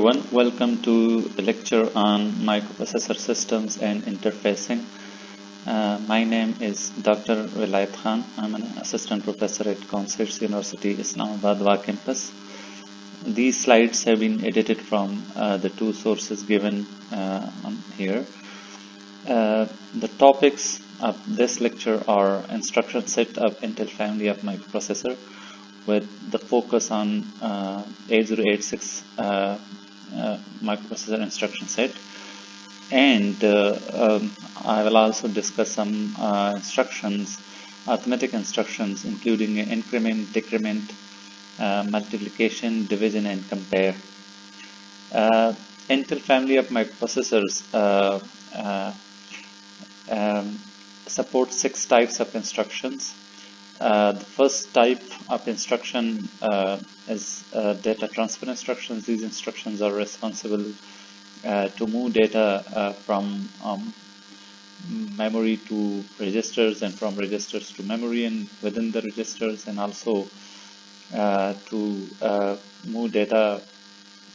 everyone, welcome to the lecture on microprocessor systems and interfacing. My name is Dr. Vilayat Khan. I'm an assistant professor at Commerce University, Islamabad Wa campus. These slides have been edited from the two sources given on here. The topics of this lecture are instruction set of Intel family of microprocessor, with the focus on 8086 microprocessor instruction set, and I will also discuss some instructions, arithmetic instructions, including increment, decrement, multiplication, division, and compare. Intel family of microprocessors support 6 types of instructions. The first type of instruction is data transfer instructions. These instructions are responsible to move data from memory to registers, and from registers to memory and within the registers, and also to move data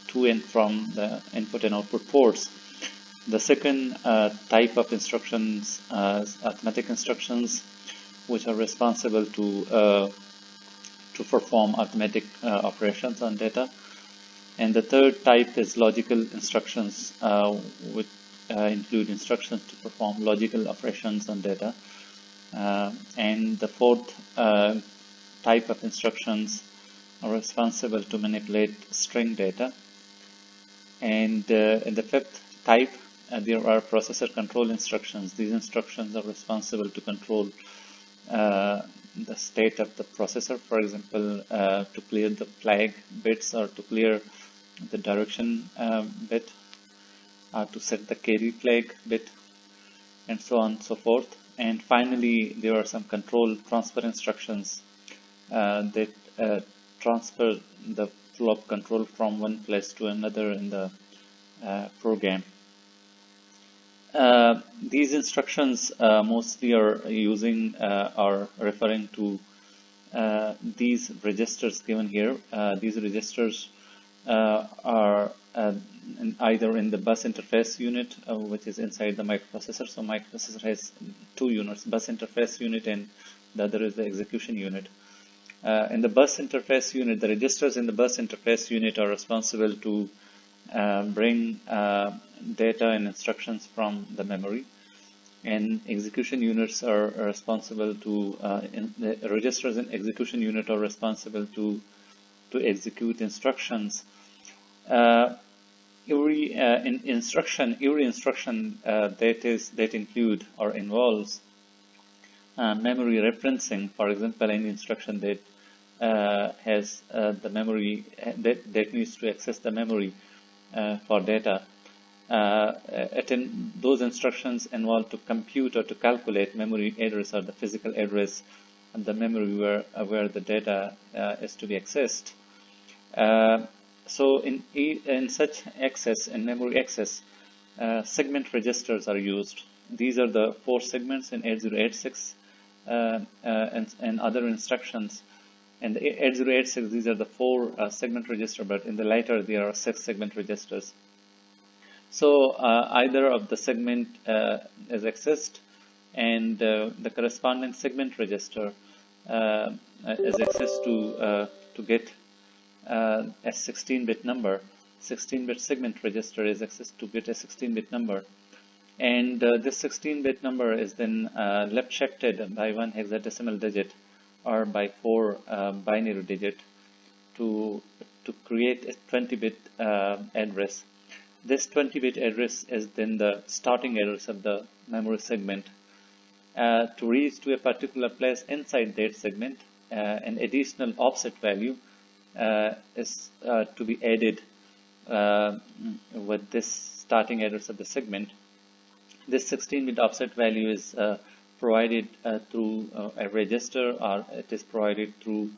to and from the input and output ports. The second type of instructions is arithmetic instructions, which are responsible to perform arithmetic operations on data. And the third type is logical instructions, which include instructions to perform logical operations on data. And the fourth type of instructions are responsible to manipulate string data. And in the fifth type, there are processor control instructions. These instructions are responsible to control the state of the processor, for example, to clear the flag bits, or to clear the direction bit, or to set the carry flag bit, and so on and so forth. And finally, there are some control transfer instructions that transfer the flow of control from one place to another in the program. These instructions mostly are using or referring to these registers given here. These registers are either in the bus interface unit, which is inside the microprocessor. So microprocessor has 2 units, bus interface unit, and the other is the execution unit. In the bus interface unit, the registers in the bus interface unit are responsible to bring data and instructions from the memory, and execution units are responsible to the registers in execution unit are responsible to execute instructions. Every instruction that include or involves memory referencing, for example, any instruction that has the memory that needs to access the memory for data. Those instructions involve to compute or to calculate memory address, or the physical address of the memory where the data is to be accessed. So in such access, in memory access, segment registers are used. These are the 4 segments in 8086 and other instructions. And the 8086, these are the 4 segment register, but in the later there are 6 segment registers. So either of the segment is accessed, and the corresponding segment register is accessed to get a 16-bit number. 16-bit segment register is accessed to get a 16-bit number, and this 16-bit number is then left shifted by 1 hexadecimal digit, or by 4 binary digit, to create a 20-bit address. This 20-bit address is then the starting address of the memory segment. To reach to a particular place inside that segment, an additional offset value is to be added with this starting address of the segment. This 16-bit offset value is provided through a register, or it is provided through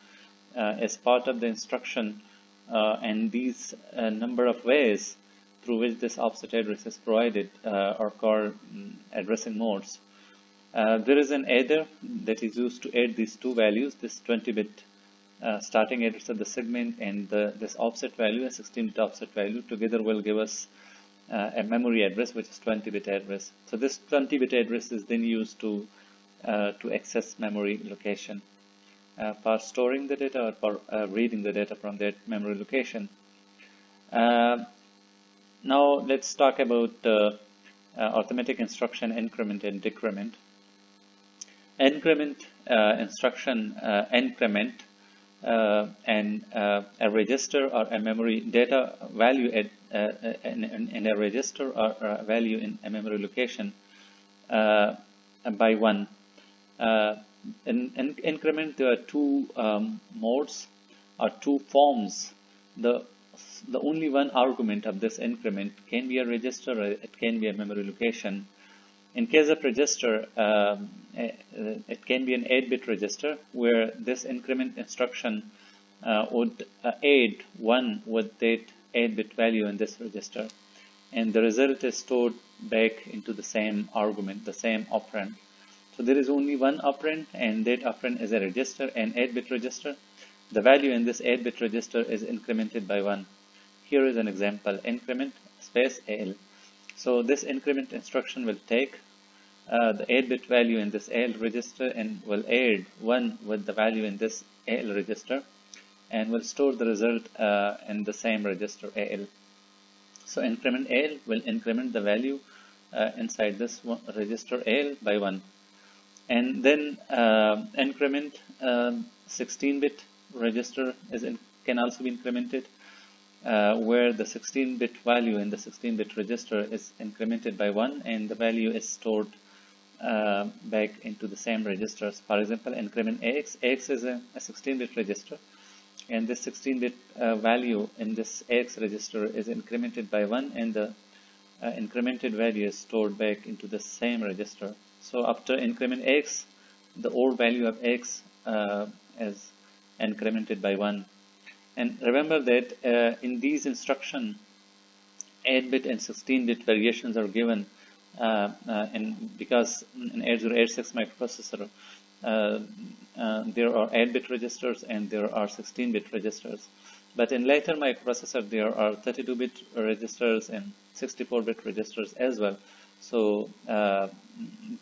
as part of the instruction, and these number of ways through which this offset address is provided are called addressing modes. There is an adder that is used to add these 2 values, this 20-bit starting address of the segment and this offset value, a 16-bit offset value, together will give us a memory address, which is 20-bit address. So this 20-bit address is then used to access memory location for storing the data or for reading the data from that memory location. Now let's talk about arithmetic instruction increment and decrement. Increment instruction increment and a register or a memory data value in a register or a value in a memory location by 1. In increment, there are two modes or two forms. The only one argument of this increment can be a register or it can be a memory location. In case of register, it can be an 8-bit register where this increment instruction would add 1 with that 8-bit value in this register, and the result is stored back into the same argument, the same operand. So there is only one operand, and that operand is a register, an 8-bit register. The value in this 8-bit register is incremented by 1. Here is an example: increment space AL. So this increment instruction will take the 8-bit value in this AL register and will add 1 with the value in this AL register, and will store the result in the same register AL. So increment AL will increment the value inside this register AL by 1. And then increment 16-bit register can also be incremented, where the 16-bit value in the 16-bit register is incremented by 1 and the value is stored back into the same registers. For example, increment AX. AX is a 16-bit register, and this 16-bit value in this AX register is incremented by 1, and the incremented value is stored back into the same register. So after increment X, the old value of X is incremented by 1. And remember that in these instructions, 8-bit and 16-bit variations are given because in 8086 microprocessor there are 8-bit registers and there are 16-bit registers. But in later microprocessor there are 32-bit registers and 64-bit registers as well. So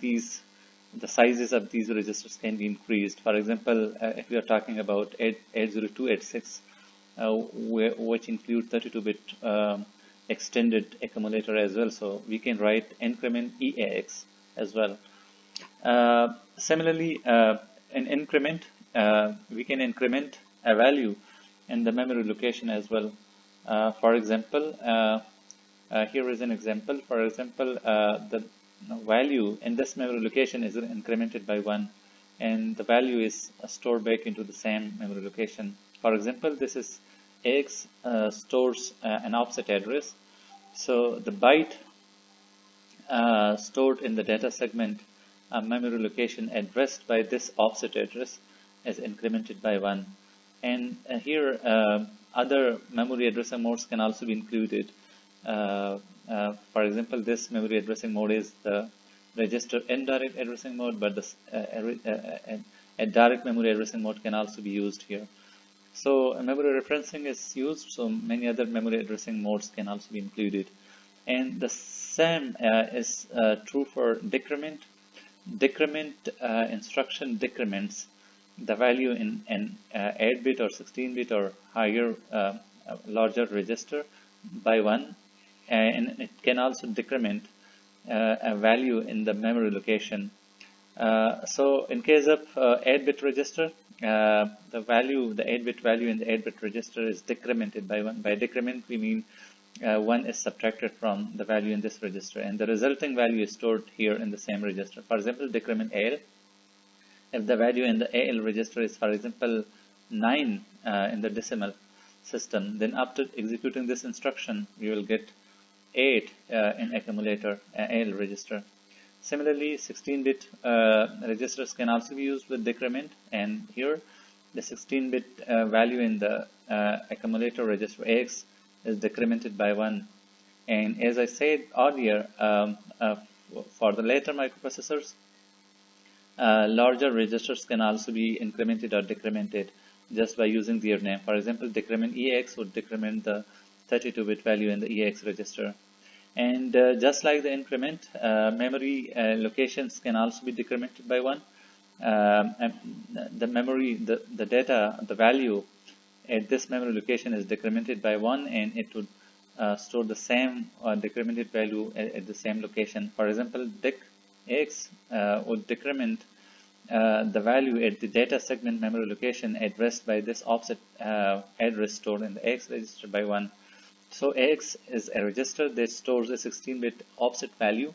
the sizes of these registers can be increased. For example, if we are talking about 80286, which include 32-bit extended accumulator as well, so we can write increment EAX as well. Similarly, in increment, we can increment a value in the memory location as well. For example, here is an example. For example, the value in this memory location is incremented by 1, and the value is stored back into the same memory location. For example, this is AX stores an offset address. So the byte stored in the data segment memory location addressed by this offset address is incremented by 1. And here other memory addressing modes can also be included. For example, this memory addressing mode is the register indirect addressing mode, but a direct memory addressing mode can also be used here. So memory referencing is used, so many other memory addressing modes can also be included. And the same is true for decrement. Decrement instruction decrements the value in an 8-bit or 16-bit or higher larger register by 1, and it can also decrement a value in the memory location. So in case of 8-bit register, the 8-bit value in the 8-bit register is decremented by 1. By decrement, we mean 1 is subtracted from the value in this register, and the resulting value is stored here in the same register. For example, decrement AL. If the value in the AL register is, for example, 9 in the decimal system, then after executing this instruction, you will get 8 in accumulator AL register. Similarly, 16-bit registers can also be used with decrement, and here the 16-bit value in the accumulator register AX is decremented by 1. And as I said earlier, for the later microprocessors, larger registers can also be incremented or decremented. just by using their name. For example, decrement EX would decrement the 32-bit value in the EX register. And just like the increment, memory locations can also be decremented by 1. And the memory, the data, the value at this memory location is decremented by 1, and it would store the same decremented value at the same location. For example, DEC X would decrement the value at the data segment memory location addressed by this offset address stored in the X register by 1. So X is a register that stores a 16-bit offset value.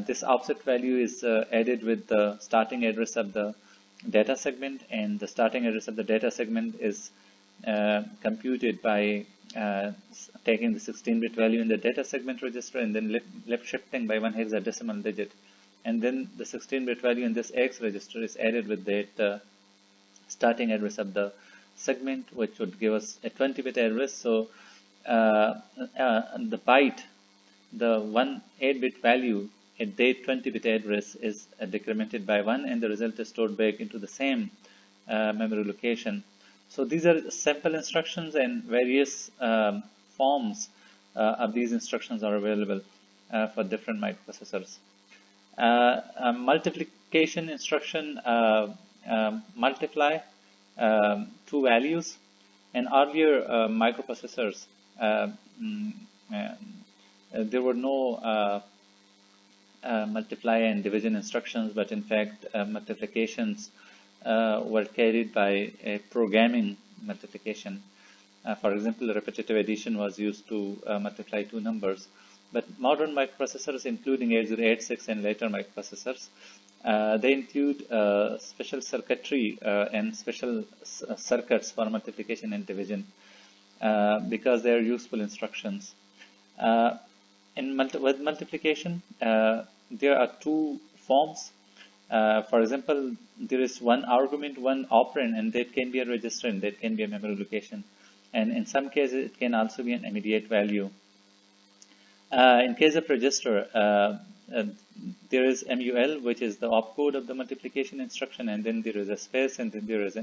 This offset value is added with the starting address of the data segment, and the starting address of the data segment is computed by taking the 16-bit value in the data segment register and then left shifting by 1 hexadecimal digit. And then the 16-bit value in this X register is added with that starting address of the segment, which would give us a 20-bit address. So the byte, the 1 8-bit value at that 20-bit address is decremented by 1, and the result is stored back into the same memory location. So these are sample instructions, and various forms of these instructions are available for different microprocessors. Multiplication instruction multiply two values. In earlier microprocessors, there were no multiply and division instructions, but in fact multiplications were carried by a programming multiplication. For example, repetitive addition was used to multiply two numbers. But modern microprocessors, including 8086 and later microprocessors, they include special circuitry and special circuits for multiplication and division because they are useful instructions. With multiplication, there are two forms. For example, there is one argument, one operand, and that can be a register and that can be a memory location. And in some cases, it can also be an immediate value. In case of register, there is MUL, which is the opcode of the multiplication instruction, and then there is a space, and then there is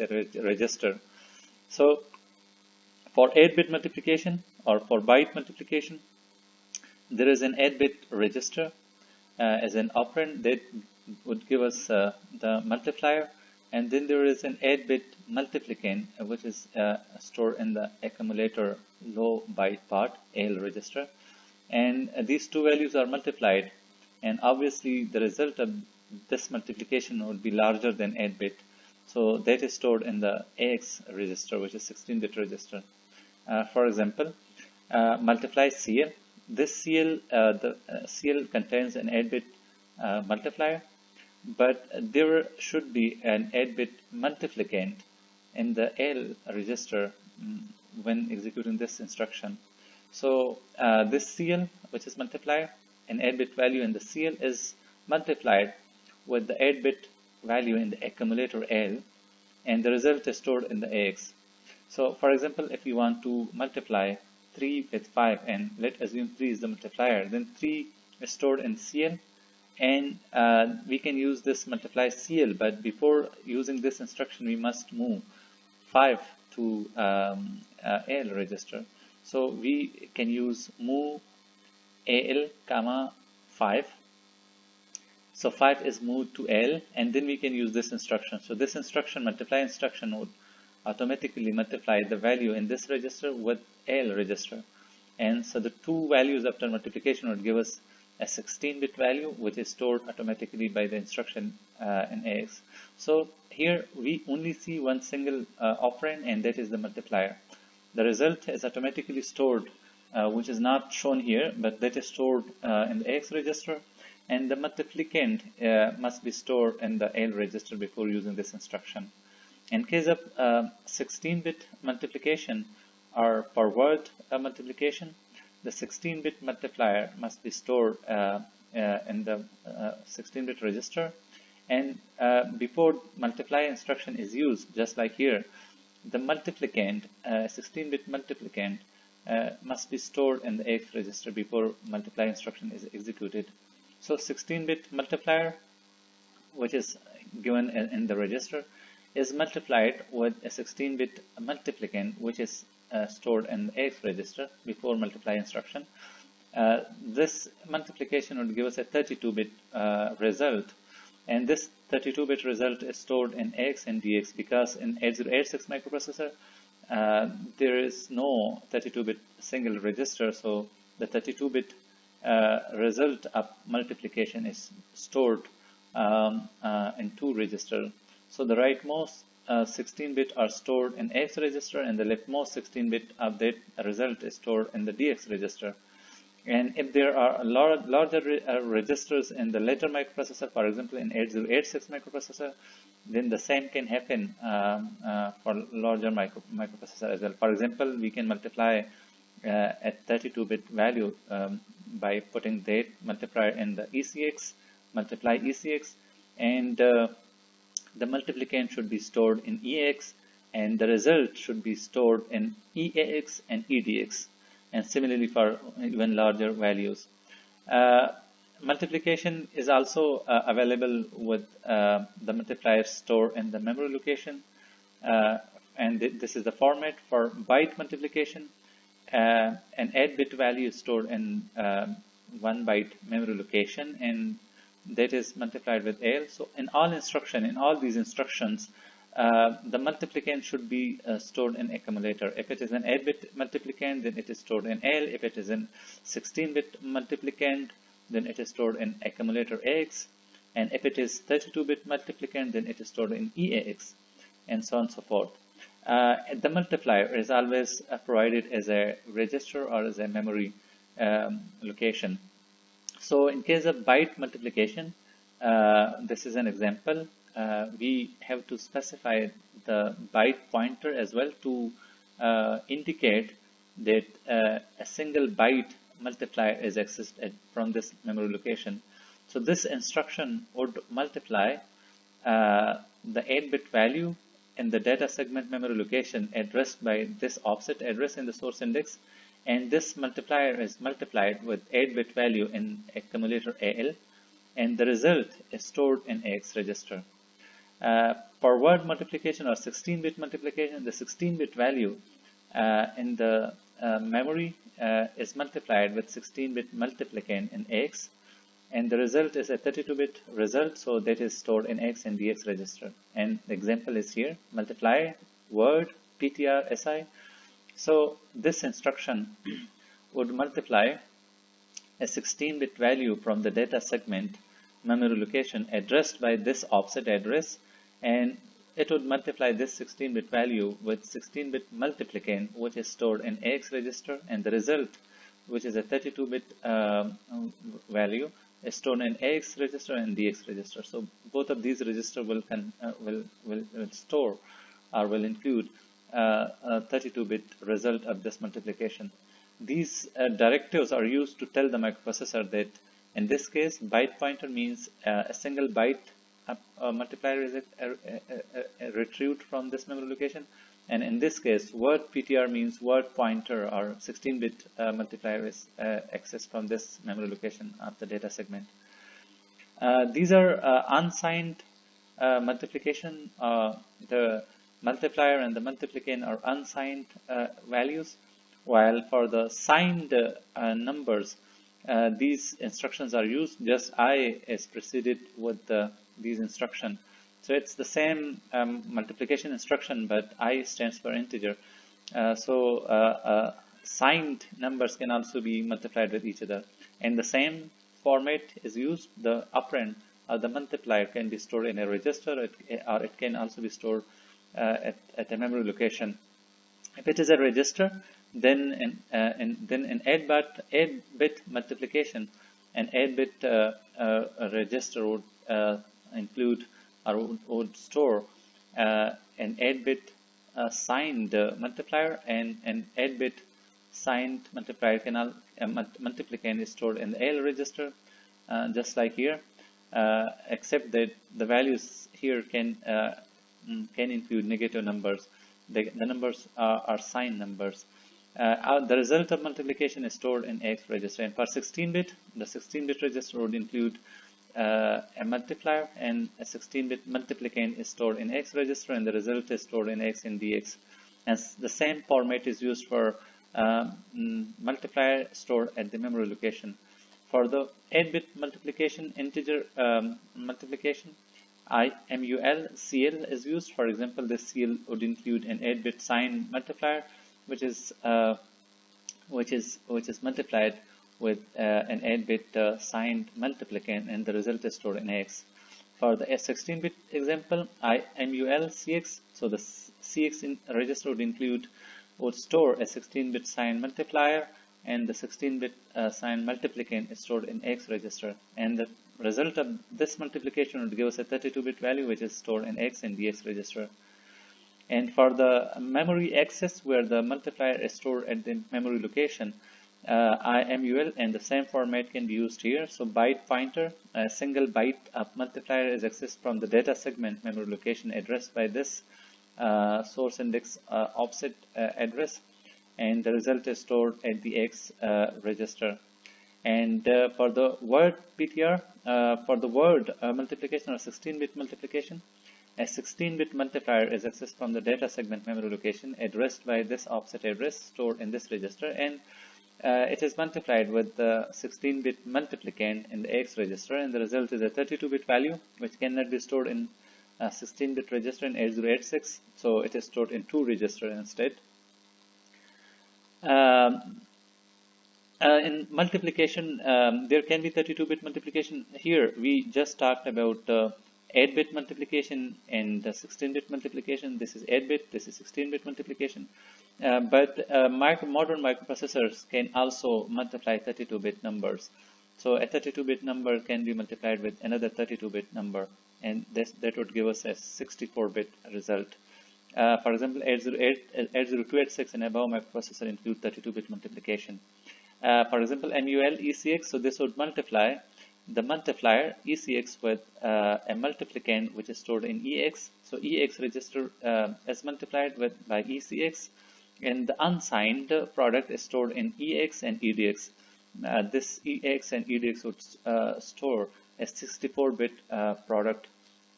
a register. So for 8-bit multiplication or for byte multiplication, there is an 8-bit register as an operand that would give us the multiplier, and then there is an 8-bit multiplicand, which is stored in the accumulator low byte part, AL register. And these two values are multiplied, and obviously the result of this multiplication would be larger than 8-bit. So that is stored in the AX register, which is 16-bit register. For example, multiply CL. This CL, the CL contains an 8-bit multiplier, but there should be an 8-bit multiplicand in the AL register when executing this instruction. So this CL, which is multiplier, an 8-bit value in the CL is multiplied with the 8-bit value in the accumulator L, and the result is stored in the AX. So for example, if you want to multiply 3 with 5, and let's assume 3 is the multiplier, then 3 is stored in CL, and we can use this multiply CL, but before using this instruction, we must move 5 to AL register. So we can use move AL comma 5. So 5 is moved to L, and then we can use this instruction. So this instruction, multiply instruction, would automatically multiply the value in this register with AL register. And so the two values after multiplication would give us a 16-bit value, which is stored automatically by the instruction in AX. So here we only see one single operand, and that is the multiplier. The result is automatically stored, which is not shown here, but that is stored in the AX register, and the multiplicand must be stored in the AL register before using this instruction. In case of 16-bit multiplication or forward multiplication, the 16-bit multiplier must be stored in the 16-bit register, and before multiply instruction is used, just like here, the multiplicand, 16-bit multiplicand, must be stored in the AX register before multiply instruction is executed. So 16-bit multiplier, which is given in the register, is multiplied with a 16-bit multiplicand, which is stored in the AX register before multiply instruction. This multiplication would give us a 32-bit result, and this 32-bit result is stored in AX and DX, because in 8086 microprocessor there is no 32-bit single register, so the 32-bit result of multiplication is stored in 2 registers. So the rightmost 16-bit are stored in X register, and the leftmost 16-bit of that result is stored in the DX register. And if there are larger registers in the later microprocessor, for example in 8086 microprocessor, then the same can happen for larger microprocessor as well. For example, we can multiply a 32-bit value by putting that multiplier in the ECX, multiply ECX, and the multiplicand should be stored in EX, and the result should be stored in EAX and EDX, and similarly for even larger values. Multiplication is also available with the multiplier stored in the memory location, and this is the format for byte multiplication. An 8-bit value is stored in 1 byte memory location, and that is multiplied with AL. So in all these instructions, the multiplicand should be stored in accumulator. If it is an 8-bit multiplicand, then it is stored in AL. If it is a 16-bit multiplicand, then it is stored in accumulator AX. And if it is 32-bit multiplicand, then it is stored in EAX, and so on and so forth. The multiplier is always provided as a register or as a memory location. So in case of byte multiplication, this is an example. We have to specify the byte pointer as well to indicate that a single byte multiplier is accessed from this memory location. So this instruction would multiply the 8-bit value in the data segment memory location addressed by this offset address in the source index, and this multiplier is multiplied with 8-bit value in accumulator AL, and the result is stored in AX register. For word multiplication or 16-bit multiplication, the 16-bit value in the memory is multiplied with 16-bit multiplicand in AX, and the result is a 32-bit result, so that is stored in X and DX register. And the example is here: multiply word PTR SI. So this instruction would multiply a 16-bit value from the data segment memory location addressed by this offset address, and it would multiply this 16-bit value with 16-bit multiplicand, which is stored in AX register, and the result, which is a 32-bit value, is stored in AX register and DX register. So both of these registers will store or will include a 32-bit result of this multiplication. These directives are used to tell the microprocessor that in this case byte pointer means a single byte multiplier is retrieved from this memory location, and in this case word PTR means word pointer or 16-bit multiplier is accessed from this memory location of the data segment. These are unsigned multiplication. The multiplier and the multiplicand are unsigned values, while for the signed numbers, these instructions are used. Just I is preceded with these instructions. So it's the same multiplication instruction, but I stands for integer. So signed numbers can also be multiplied with each other. And the same format is used. The operand or the multiplier can be stored in a register, or it can also be stored at a memory location. If it is a register, then in 8-bit multiplication, an 8-bit register would include or would store an 8-bit signed multiplier, and an 8-bit signed multiplier multiplicand is stored in the AL register, just like here, except that the values here can include negative numbers. The numbers are signed numbers. The result of multiplication is stored in X register, and for 16-bit, the 16-bit register would include a multiplier, and a 16-bit multiplicand is stored in X register, and the result is stored in X and DX. And the same format is used for multiplier stored at the memory location. For the 8-bit multiplication, integer multiplication, MUL CL is used. For example, this CL would include an 8-bit signed multiplier, which is multiplied with an 8-bit signed multiplicand, and the result is stored in X. For the 16-bit example, MUL CX, so the CX register would store a 16-bit signed multiplier, and the 16-bit signed multiplicand is stored in X register, and the result of this multiplication would give us a 32-bit value, which is stored in X and DX register. And for the memory access, where the multiplier is stored at the memory location, MUL and the same format can be used here. So byte pointer, a single byte of multiplier is accessed from the data segment memory location addressed by this source index offset address, and the result is stored at the X register. And for the word PTR, for the word multiplication or 16-bit multiplication, a 16-bit multiplier is accessed from the data segment memory location addressed by this offset address stored in this register, and it is multiplied with the 16-bit multiplicand in the X register, and the result is a 32-bit value, which cannot be stored in a 16-bit register in 8086, so it is stored in 2 registers instead. In multiplication, there can be 32-bit multiplication. Here we just talked about 8-bit multiplication and 16-bit multiplication. This is 8-bit, this is 16-bit multiplication. But modern microprocessors can also multiply 32-bit numbers. So a 32-bit number can be multiplied with another 32-bit number, and that would give us a 64-bit result. For example, 80286 and above microprocessor include 32-bit multiplication. For example, MUL ECX, so this would multiply the multiplier ECX with a multiplicand which is stored in EX. So EX register is multiplied by ECX, and the unsigned product is stored in EX and EDX. This EX and EDX would store a 64-bit product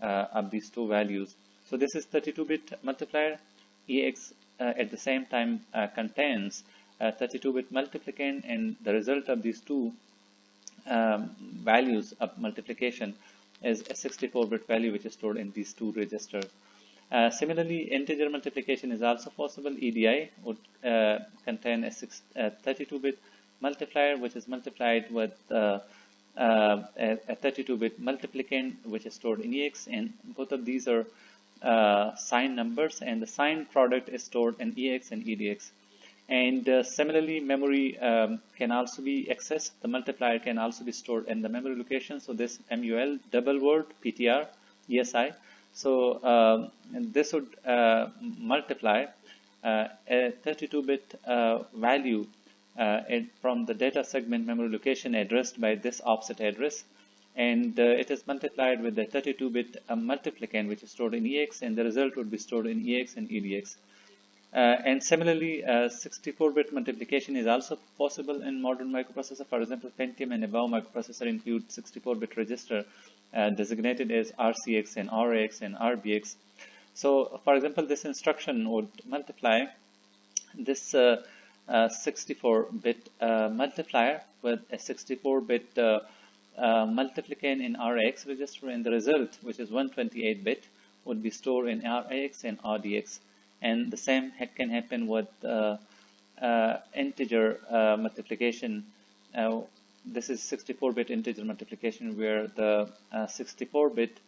of these two values. So this is 32-bit multiplier. EX at the same time contains 32-bit multiplicand, and the result of these two values of multiplication is a 64-bit value which is stored in these two registers. Similarly, integer multiplication is also possible. EDI would contain a 32-bit multiplier which is multiplied with a 32-bit multiplicand which is stored in EX, and both of these are signed numbers, and the signed product is stored in EX and EDX. And similarly, memory can also be accessed. The multiplier can also be stored in the memory location. So this MUL double word PTR ESI. So this would multiply a 32-bit value from the data segment memory location addressed by this offset address, and it is multiplied with the 32-bit multiplicand which is stored in EX, and the result would be stored in EX and EDX. And similarly, 64-bit multiplication is also possible in modern microprocessor. For example, Pentium and above microprocessor include 64-bit register designated as RCX and RAX and RBX. So, for example, this instruction would multiply this 64-bit multiplier with a 64-bit multiplicand in RAX register, and the result, which is 128-bit, would be stored in RAX and RDX. And the same can happen with integer multiplication. This is 64-bit integer multiplication, where the 64-bit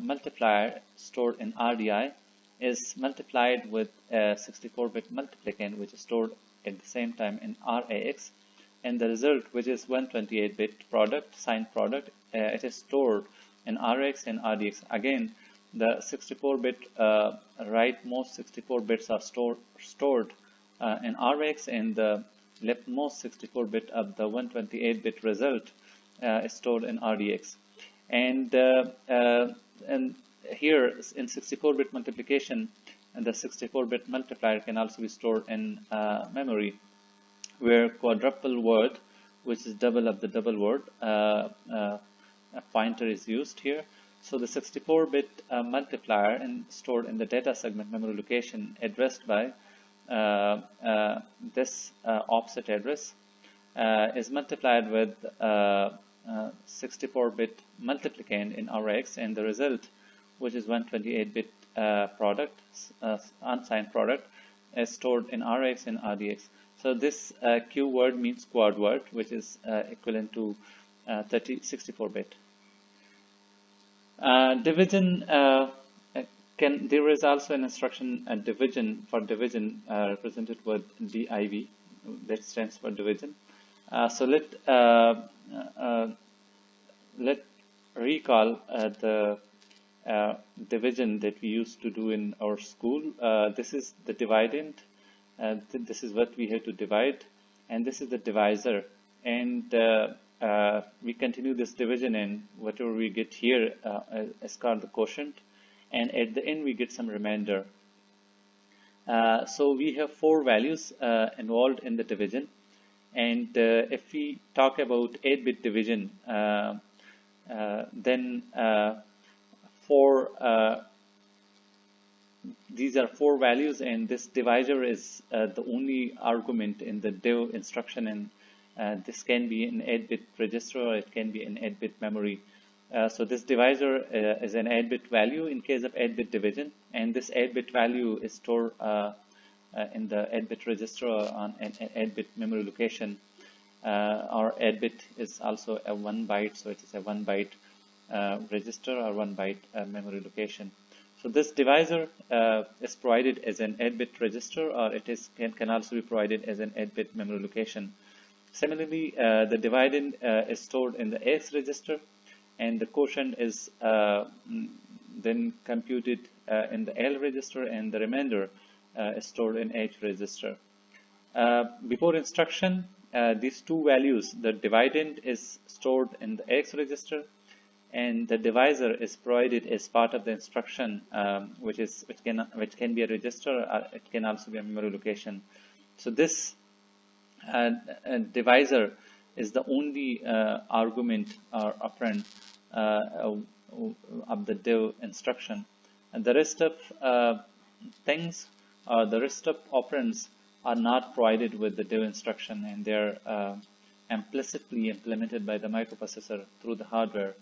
multiplier stored in RDI is multiplied with a 64-bit multiplicand which is stored at the same time in RAX, and the result, which is 128-bit product, signed product, it is stored in RX and RDX. Again, the 64-bit rightmost 64 bits are stored in RX, and the leftmost 64-bit of the 128-bit result is stored in RDX. And here in 64-bit multiplication, and the 64-bit multiplier can also be stored in memory, where quadruple word, which is double of the double word, pointer is used here. So the 64-bit multiplier stored in the data segment memory location addressed by this offset address is multiplied with 64-bit multiplicand in RX, and the result, which is 128-bit product, unsigned product, is stored in RX and RDX. So this Q word means quad word, which is equivalent to 64-bit. Division there is also an instruction division for division represented with DIV, that stands for division. So let recall the division that we used to do in our school. This is the dividend. This is what we have to divide, and this is the divisor. And we continue this division, and whatever we get here is called the quotient, and at the end we get some remainder. So we have 4 values involved in the division, and if we talk about 8-bit division, then these are 4 values, and this divisor is the only argument in the DIV instruction, and this can be an 8-bit register or it can be an 8-bit memory. So this divisor is an 8-bit value in case of 8-bit division, and this 8-bit value is stored in the 8-bit register or on an 8-bit memory location. Or 8-bit is also a 1 byte, so it is a 1 byte register or 1 byte memory location. So this divisor is provided as an 8-bit register, or it can also be provided as an 8-bit memory location. Similarly, the dividend is stored in the AX register, and the quotient is then computed in the L register, and the remainder is stored in H register. Before instruction, these 2 values, the dividend is stored in the X register, and the divisor is provided as part of the instruction, which can be a register, or it can also be a memory location. So this divisor is the only argument or operand of the DIV instruction, and the rest of things, or the rest of operands, are not provided with the DIV instruction, and they are implicitly implemented by the microprocessor through the hardware.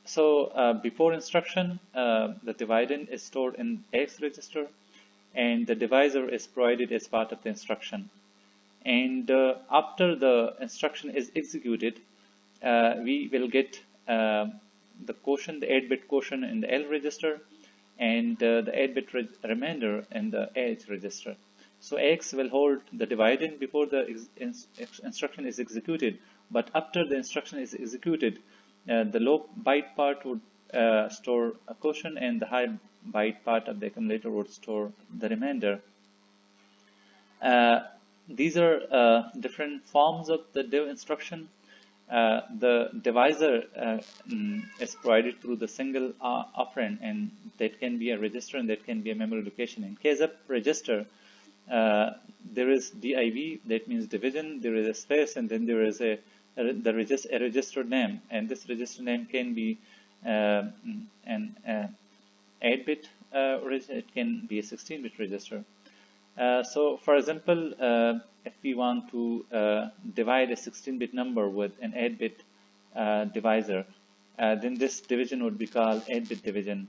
So before instruction, the dividend is stored in X register, and the divisor is provided as part of the instruction. And after the instruction is executed, we will get the quotient, the 8-bit quotient in the L register, and the 8-bit remainder in the H register. So X will hold the dividend before the instruction is executed, but after the instruction is executed, the low byte part would store a quotient, and the high byte part of the accumulator would store the remainder. These are different forms of the DIV instruction. The divisor is provided through the single operand, and that can be a register and that can be a memory location. In case of register, there is DIV, that means division, there is a space, and then there is a register name, and this register name can be an 8-bit it can be a 16-bit register. So for example, if we want to divide a 16-bit number with an 8-bit divisor, then this division would be called 8-bit division.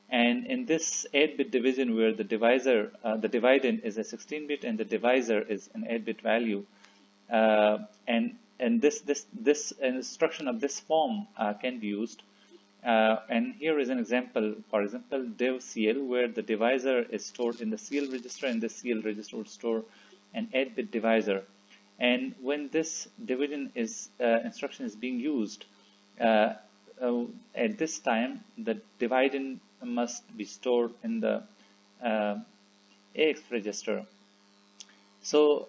And in this 8-bit division, where the divisor, the dividend is a 16-bit and the divisor is an 8-bit value, and this instruction of this form can be used. And here is an example. For example, div CL, where the divisor is stored in the CL register, and the CL register would store an 8-bit divisor. And when this division instruction is being used, at this time, the dividend must be stored in the AX register. So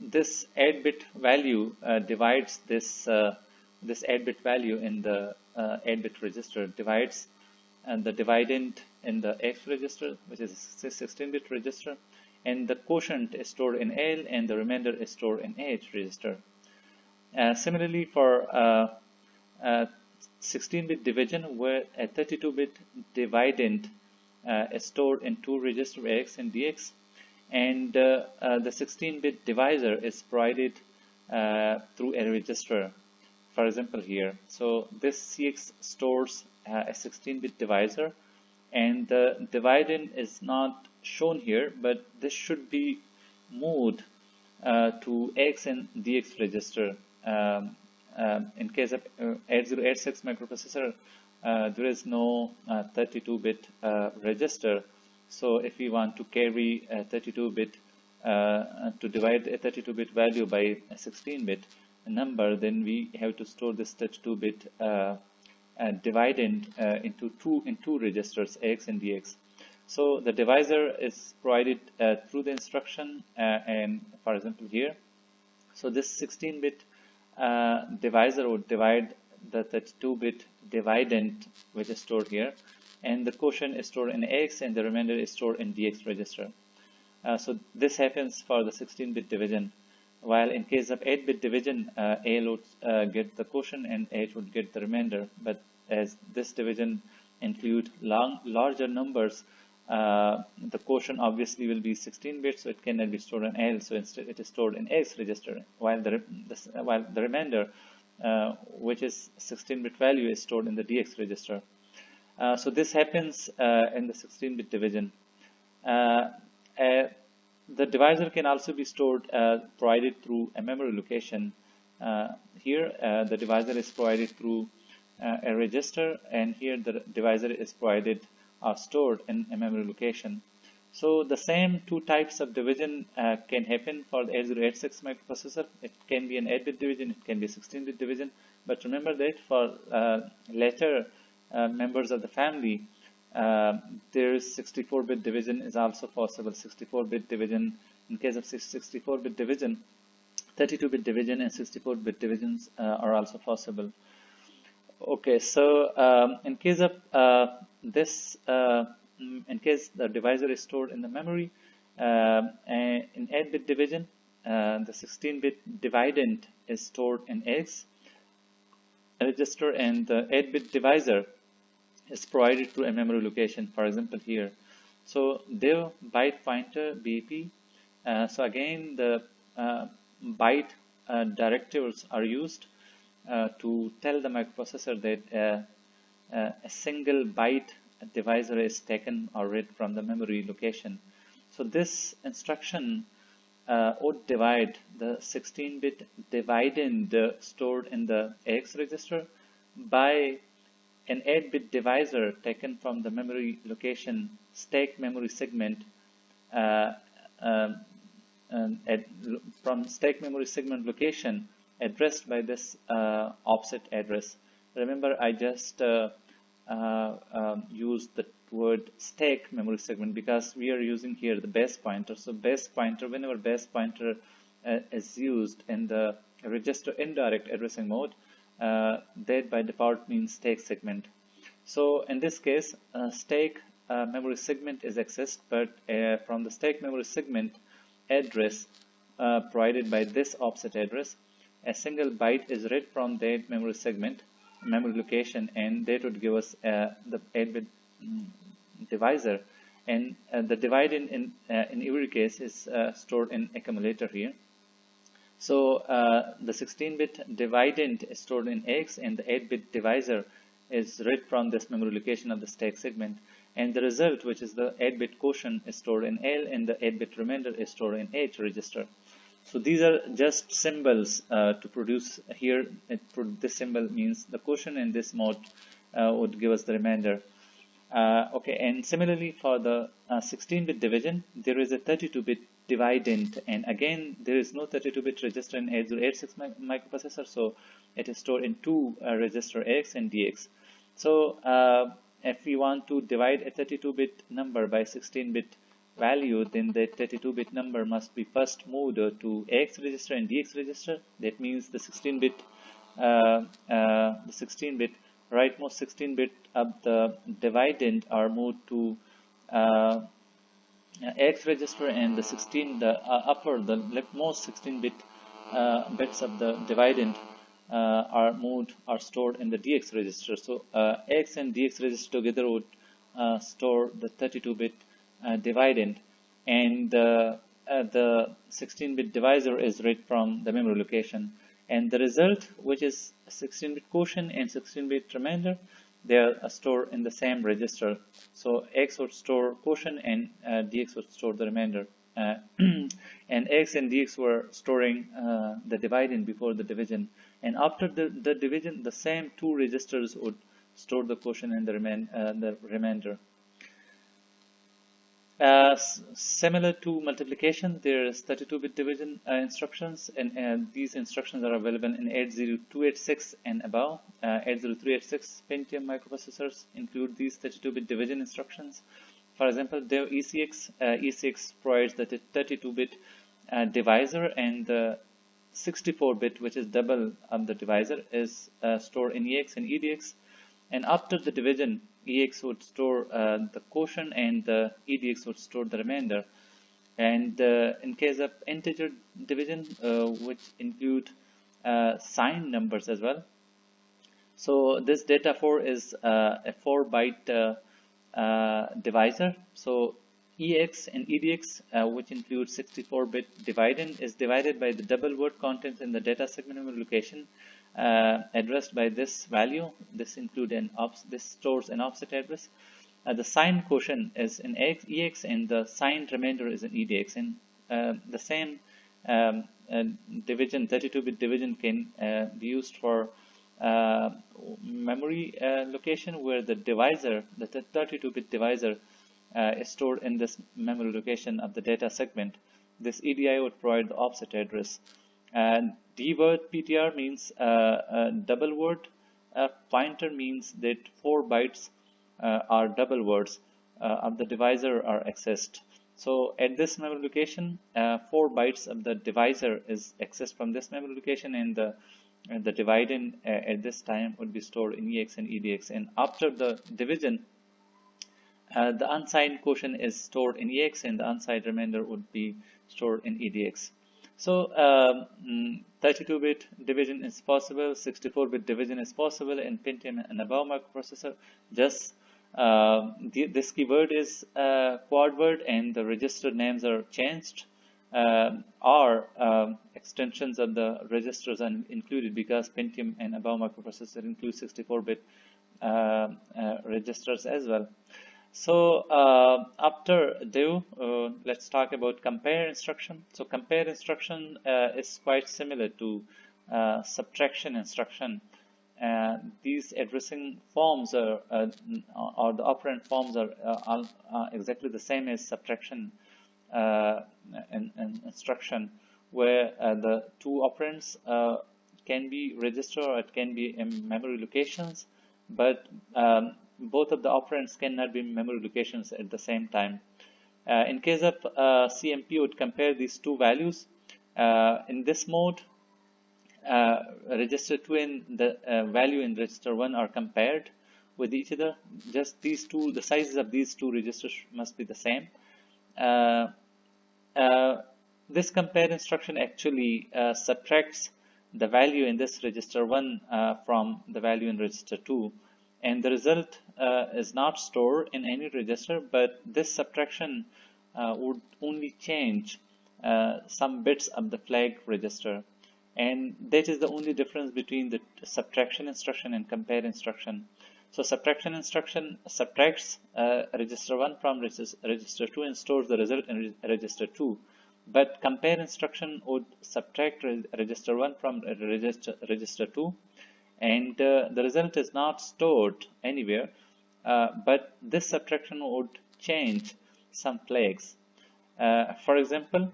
this 8-bit value divides this 8-bit value in the 8-bit register, divides the dividend in the X register, which is a 16-bit register, and the quotient is stored in L, and the remainder is stored in H register. Similarly, for 16-bit division, where a 32-bit dividend is stored in two register AX and DX, and the 16-bit divisor is provided through a register. For example, here, so this CX stores a 16-bit divisor, and the dividend is not shown here, but this should be moved to X and DX register. In case of 8086 microprocessor, there is no 32-bit register. So if we want to carry a 32-bit to divide a 32-bit value by a 16-bit number, then we have to store this 32-bit dividend into two registers, AX and DX. So the divisor is provided through the instruction, and for example here, so this 16-bit divisor would divide the 32-bit dividend which is stored here, and the quotient is stored in AX and the remainder is stored in DX register. So this happens for the 16-bit division, while in case of 8-bit division, AL would get the quotient and H would get the remainder. But as this division include larger numbers, the quotient obviously will be 16 bits, so it cannot be stored in L, so instead it is stored in X register, while the remainder, which is 16-bit value, is stored in the DX register. So this happens in the 16-bit division. The divisor can also be stored provided through a memory location. Here the divisor is provided through a register, and here the divisor is provided or stored in a memory location. So the same two types of division can happen for the 8086 microprocessor. It can be an 8-bit division, it can be a 16-bit division, but remember that for later members of the family, there is 64-bit division is also possible. 64-bit division, in case of 64-bit division, 32-bit division and 64-bit divisions are also possible. Okay, so in case of this, in case the divisor is stored in the memory, in 8-bit division, the 16-bit dividend is stored in X register, and the 8-bit divisor is provided through a memory location, for example here. So DIV byte pointer BP. So again, the byte directives are used to tell the microprocessor that a single byte divisor is taken or read from the memory location. So this instruction would divide the 16-bit dividend stored in the AX register by an 8-bit divisor taken from the memory location stack memory segment from stack memory segment location addressed by this offset address. Remember, I just used the word stack memory segment because we are using here the base pointer. So base pointer, whenever base pointer is used in the register indirect addressing mode, that by default means stack segment. So in this case, stack memory segment is accessed, but from the stack memory segment address provided by this offset address, a single byte is read from that memory segment memory location, and that would give us the 8-bit divisor, and the dividend in every case is stored in accumulator here. So the 16-bit dividend is stored in X, and the 8-bit divisor is read from this memory location of the stack segment, and the result, which is the 8-bit quotient, is stored in L, and the 8-bit remainder is stored in H register. So these are just symbols to produce here. This symbol means the quotient, and this mode would give us the remainder. Okay, and similarly for the 16-bit division, there is a 32-bit dividend, and again there is no 32-bit register in 8086 microprocessor, so it is stored in two register X and DX. So if we want to divide a 32-bit number by 16-bit value, then the 32-bit number must be first moved to AX register and DX register. That means the 16-bit rightmost 16-bit of the dividend are moved to X register, and the leftmost 16-bit bits of the dividend are stored in the DX register. So X and DX register together would store the 32-bit dividend, and the 16-bit divisor is read from the memory location. And the result, which is 16-bit quotient and 16-bit remainder, they are stored in the same register. So X would store quotient and DX would store the remainder. And X and DX were storing the dividend before the division. And after the division, the same two registers would store the quotient and the remainder. Similar to multiplication, there is 32-bit division instructions, and these instructions are available in 80286 and above. 80386 Pentium microprocessors include these 32-bit division instructions. For example, DIV ECX provides the 32-bit divisor, and the 64-bit, which is double of the divisor, is stored in EX and EDX. And after the division, EX would store the quotient and the EDX would store the remainder. And in case of integer division, which include signed numbers as well. So this data 4 is a 4-byte divisor. So EX and EDX, which include 64-bit dividend, is divided by the double word content in the data segment memory location addressed by this value. This stores an offset address. The signed quotient is in EX and the signed remainder is in EDX. And the same division, 32-bit division, can be used for memory location, where the divisor, the 32-bit divisor, is stored in this memory location of the data segment. This EDI would provide the offset address. And D-word PTR means double word pointer, means that 4 bytes are double words of the divisor are accessed. So at this memory location, 4 bytes of the divisor is accessed from this memory location, and the dividend at this time would be stored in EX and EDX. And after the division, the unsigned quotient is stored in EX and the unsigned remainder would be stored in EDX. So 32-bit division is possible, 64-bit division is possible in Pentium and above microprocessor. Just this keyword is quad word and the register names are changed, or extensions of the registers are included, because Pentium and above microprocessor include 64-bit registers as well. So after DIV, let's talk about compare instruction. So compare instruction is quite similar to subtraction instruction. These addressing forms or the operand forms are exactly the same as subtraction instruction, where the two operands can be register or it can be in memory locations, but both of the operands cannot be memory locations at the same time. In case of CMP, would compare these two values. In this mode, register 2 and the value in register 1 are compared with each other. Just these two, the sizes of these two registers must be the same. This compare instruction actually subtracts the value in this register 1 from the value in register 2. And the result is not stored in any register, but this subtraction would only change some bits of the flag register. And that is the only difference between the subtraction instruction and compare instruction. So subtraction instruction subtracts register 1 from register 2 and stores the result in register 2. But compare instruction would subtract register 1 from register 2. And the result is not stored anywhere, but this subtraction would change some flags. For example,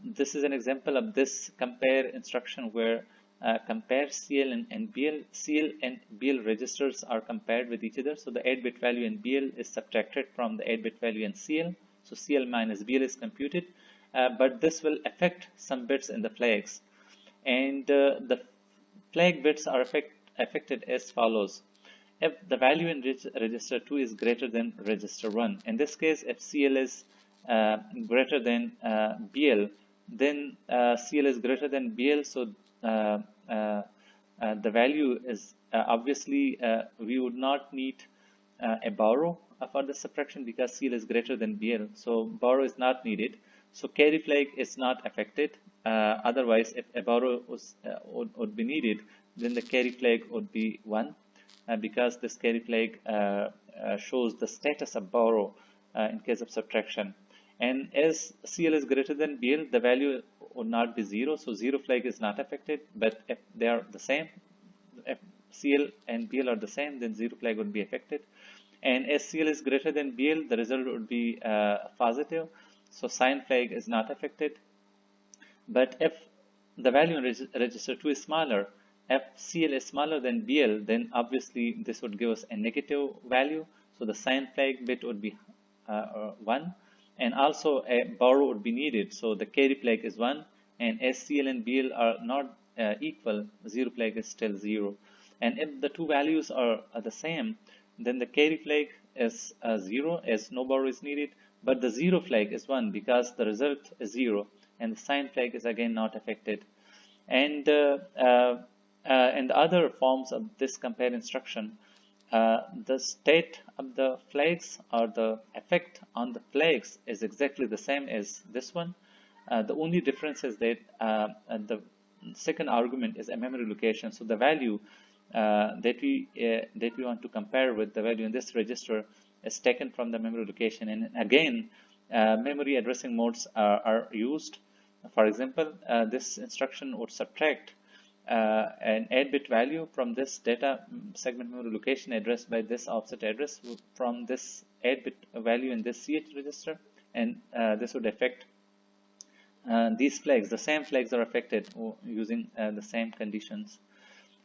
this is an example of this compare instruction, where compare CL and BL. CL and BL registers are compared with each other. So the 8-bit value in BL is subtracted from the 8-bit value in CL. So CL minus BL is computed, but this will affect some bits in the flags. And the flag bits are affected as follows. If the value in register 2 is greater than register 1, in this case, if CL is greater than BL, then CL is greater than BL, so the value is obviously we would not need a borrow for the subtraction because CL is greater than BL, so borrow is not needed. So carry flag is not affected. Otherwise, if a borrow would be needed, then the carry flag would be 1 because this carry flag shows the status of borrow in case of subtraction. And as CL is greater than BL, the value would not be 0, so 0 flag is not affected. But if they are the same, if CL and BL are the same, then 0 flag would be affected. And as CL is greater than BL, the result would be positive, so sign flag is not affected. But if the value in register 2 is smaller, if CL is smaller than BL, then obviously this would give us a negative value, so the sign flag bit would be 1, and also a borrow would be needed, so the carry flag is 1, and as CL and BL are not equal, 0 flag is still 0. And if the two values are the same, then the carry flag is 0 as no borrow is needed, but the 0 flag is 1 because the result is 0, and the sign flag is again not affected. And the other forms of this compare instruction, the state of the flags or the effect on the flags is exactly the same as this one. The only difference is that the second argument is a memory location, so the value that we want to compare with the value in this register is taken from the memory location. And again, memory addressing modes are used. For example, this instruction would subtract an 8-bit value from this data segment memory location addressed by this offset address from this 8-bit value in this CH register, and this would affect these flags. The same flags are affected using the same conditions.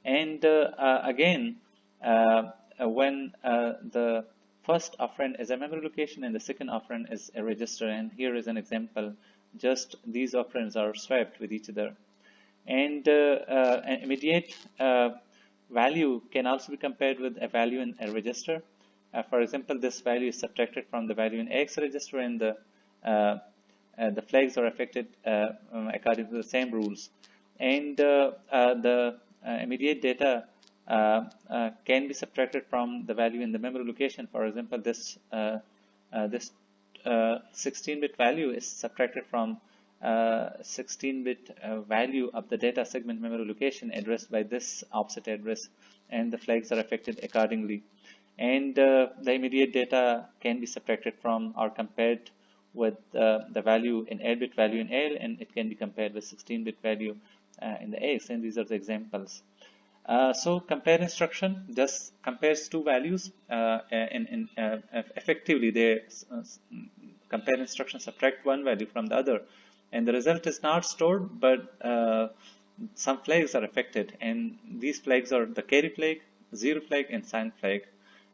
And again, when the first operand is a memory location and the second operand is a register, and here is an example, just these operands are swapped with each other. And an immediate value can also be compared with a value in a register. For example, this value is subtracted from the value in X register, and the flags are affected according to the same rules. And the immediate data can be subtracted from the value in the memory location. For example, this 16-bit value is subtracted from 16-bit value of the data segment memory location addressed by this offset address, and the flags are affected accordingly. And the immediate data can be subtracted from or compared with the value in 8-bit value in L, and it can be compared with 16-bit value in the X, and these are the examples. So compare instruction just compares two values, and effectively they compare instruction subtract one value from the other, and the result is not stored, but some flags are affected, and these flags are the carry flag, 0 flag, and sign flag,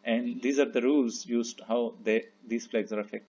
and these are the rules used how these flags are affected.